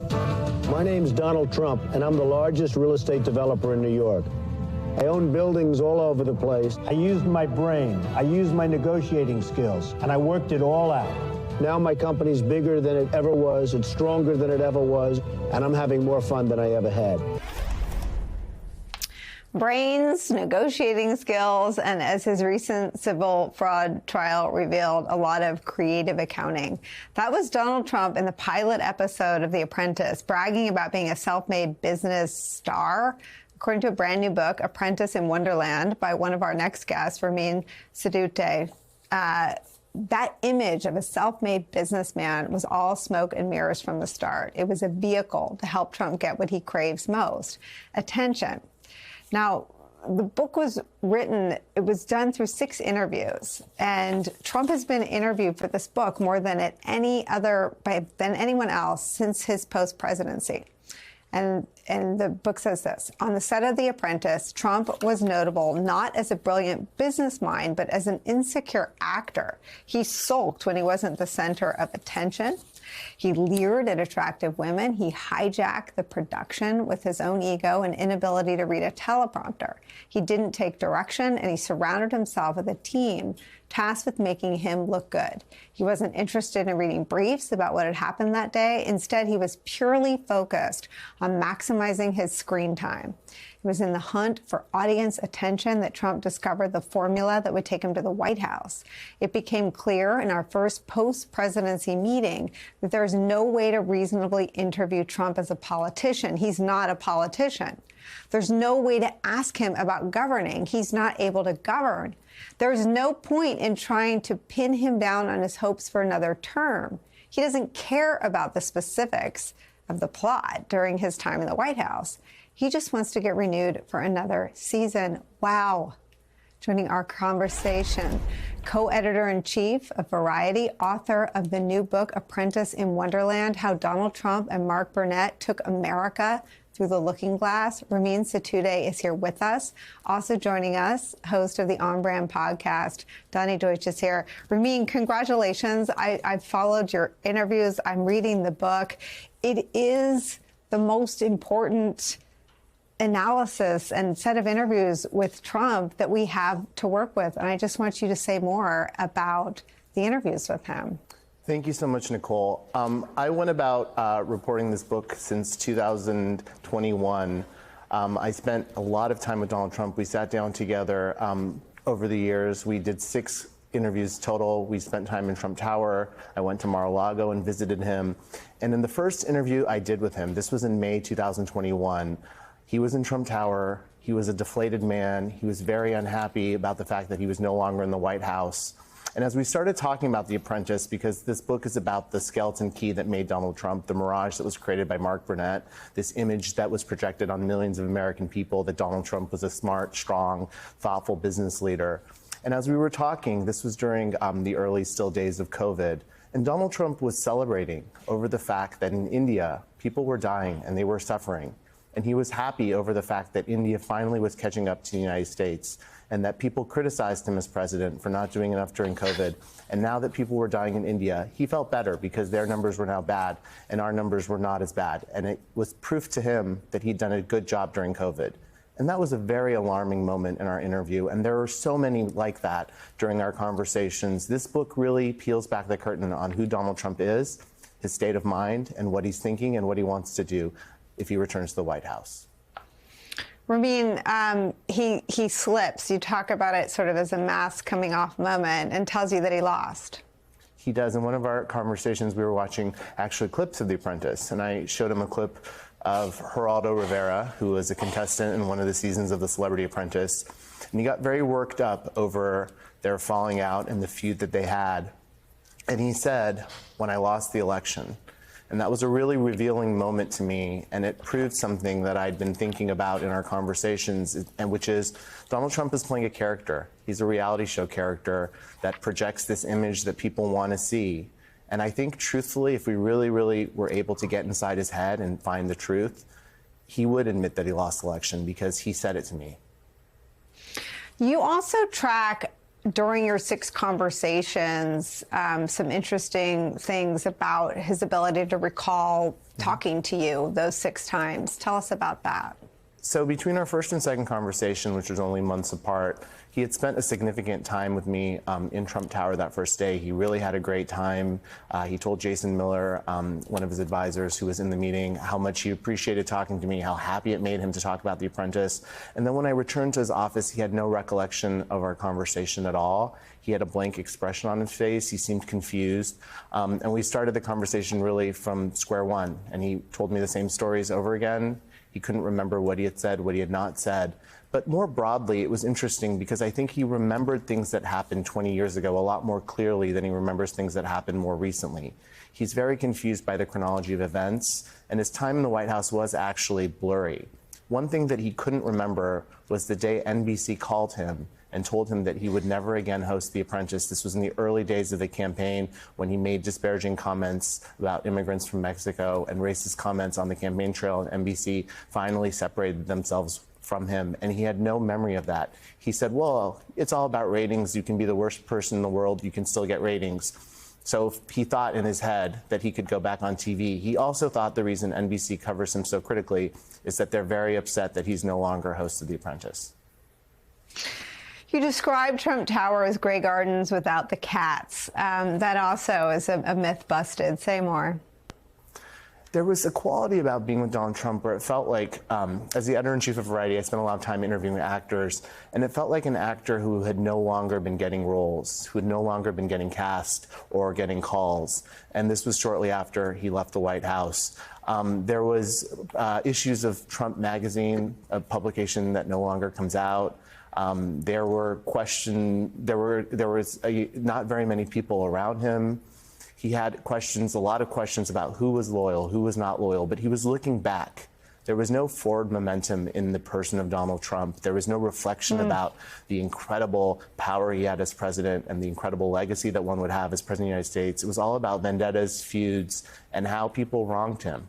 My name's Donald Trump, and I'm the largest real estate developer in New York. I own buildings all over the place. I used my brain, I used my negotiating skills, and I worked it all out. Now my company's bigger than it ever was, it's stronger than it ever was, and I'm having more fun than I ever had. Brains, negotiating skills, and as his recent civil fraud trial revealed, a lot of creative accounting. That was Donald Trump in the pilot episode of The Apprentice, bragging about being a self-made business star. According to a brand new book, Apprentice in Wonderland, by one of our next guests, Ramin Sedutay, that image of a self-made businessman was all smoke and mirrors from the start. It was a vehicle to help Trump get what he craves most, attention. Now, the book was written, it was done through 6 interviews, and Trump has been interviewed for this book more than than anyone else since his post-presidency. And the book says this: on the set of The Apprentice, Trump was notable not as a brilliant business mind, but as an insecure actor. He sulked when he wasn't the center of attention. He leered at attractive women. He hijacked the production with his own ego and inability to read a teleprompter. He didn't take direction, and he surrounded himself with a team tasked with making him look good. He wasn't interested in reading briefs about what had happened that day. Instead, he was purely focused on maximizing his screen time. It was in the hunt for audience attention that Trump discovered the formula that would take him to the White House. It became clear in our first post-presidency meeting that there is no way to reasonably interview Trump as a politician. He's not a politician. There's no way to ask him about governing. He's not able to govern. There's no point in trying to pin him down on his hopes for another term. He doesn't care about the specifics of the plot during his time in the White House. He just wants to get renewed for another season. Wow. Joining our conversation, co-editor-in-chief of Variety, author of the new book, Apprentice in Wonderland, How Donald Trump and Mark Burnett Took America Through the Looking Glass. Ramin Sedutay is here with us. Also joining us, host of the On Brand podcast, Donny Deutsch is here. Ramin, congratulations. I've followed your interviews. I'm reading the book. It is the most important analysis and set of interviews with Trump that we have to work with. And I just want you to say more about the interviews with him. Thank you so much, Nicole. I went about reporting this book since 2021. I spent a lot of time with Donald Trump. We sat down together over the years. We did 6 interviews total. We spent time in Trump Tower. I went to Mar-a-Lago and visited him. And in the first interview I did with him, this was in May 2021, he was in Trump Tower. He was a deflated man. He was very unhappy about the fact that he was no longer in the White House. And as we started talking about The Apprentice, because this book is about the skeleton key that made Donald Trump, the mirage that was created by Mark Burnett, this image that was projected on millions of American people that Donald Trump was a smart, strong, thoughtful business leader. And as we were talking, this was during the early still days of COVID, and Donald Trump was celebrating over the fact that in India, people were dying and they were suffering. And he was happy over the fact that India finally was catching up to the United States, and that people criticized him as president for not doing enough during COVID. And now that people were dying in India, he felt better because their numbers were now bad and our numbers were not as bad. And it was proof to him that he'd done a good job during COVID. And that was a very alarming moment in our interview. And there were so many like that during our conversations. This book really peels back the curtain on who Donald Trump is, his state of mind, and what he's thinking and what he wants to do if he returns to the White House. Ramin, he slips. You talk about it sort of as a mask coming off moment and tells you that he lost. He does. In one of our conversations, we were watching actually clips of The Apprentice, and I showed him a clip of Geraldo Rivera, who was a contestant in one of the seasons of The Celebrity Apprentice. And he got very worked up over their falling out and the feud that they had. And he said, when I lost the election. And that was a really revealing moment to me, and it proved something that I'd been thinking about in our conversations, and which is Donald Trump is playing a character. He's a reality show character that projects this image that people want to see. And I think, truthfully, if we really, really were able to get inside his head and find the truth, he would admit that he lost the election because he said it to me. You also track during your 6 conversations, some interesting things about his ability to recall talking to you those 6 times. Tell us about that. So between our first and second conversation, which was only months apart, he had spent a significant time with me in Trump Tower that first day. He really had a great time. He told Jason Miller, one of his advisors who was in the meeting, how much he appreciated talking to me, how happy it made him to talk about The Apprentice. And then when I returned to his office, he had no recollection of our conversation at all. He had a blank expression on his face. He seemed confused. And we started the conversation really from square one. And he told me the same stories over again. He couldn't remember what he had said, what he had not said. But more broadly, it was interesting because I think he remembered things that happened 20 years ago a lot more clearly than he remembers things that happened more recently. He's very confused by the chronology of events, and his time in the White House was actually blurry. One thing that he couldn't remember was the day NBC called him and told him that he would never again host The Apprentice. This was in the early days of the campaign when he made disparaging comments about immigrants from Mexico and racist comments on the campaign trail, and NBC finally separated themselves from him, and he had no memory of that. He said, well, it's all about ratings. You can be the worst person in the world. You can still get ratings. So he thought in his head that he could go back on TV. He also thought the reason NBC covers him so critically is that they're very upset that he's no longer host of The Apprentice. You described Trump Tower as Grey Gardens without the cats. That also is a myth busted. Say more. There was a quality about being with Donald Trump where it felt like, as the editor-in-chief of Variety, I spent a lot of time interviewing actors, and it felt like an actor who had no longer been getting roles, who had no longer been getting cast or getting calls. And this was shortly after he left the White House. There was issues of Trump Magazine, a publication that no longer comes out. There was not very many people around him. He had a lot of questions about who was loyal, who was not loyal, but he was looking back. There was no forward momentum in the person of Donald Trump. There was no reflection about the incredible power he had as president and the incredible legacy that one would have as president of the United States. It was all about vendettas, feuds, and how people wronged him.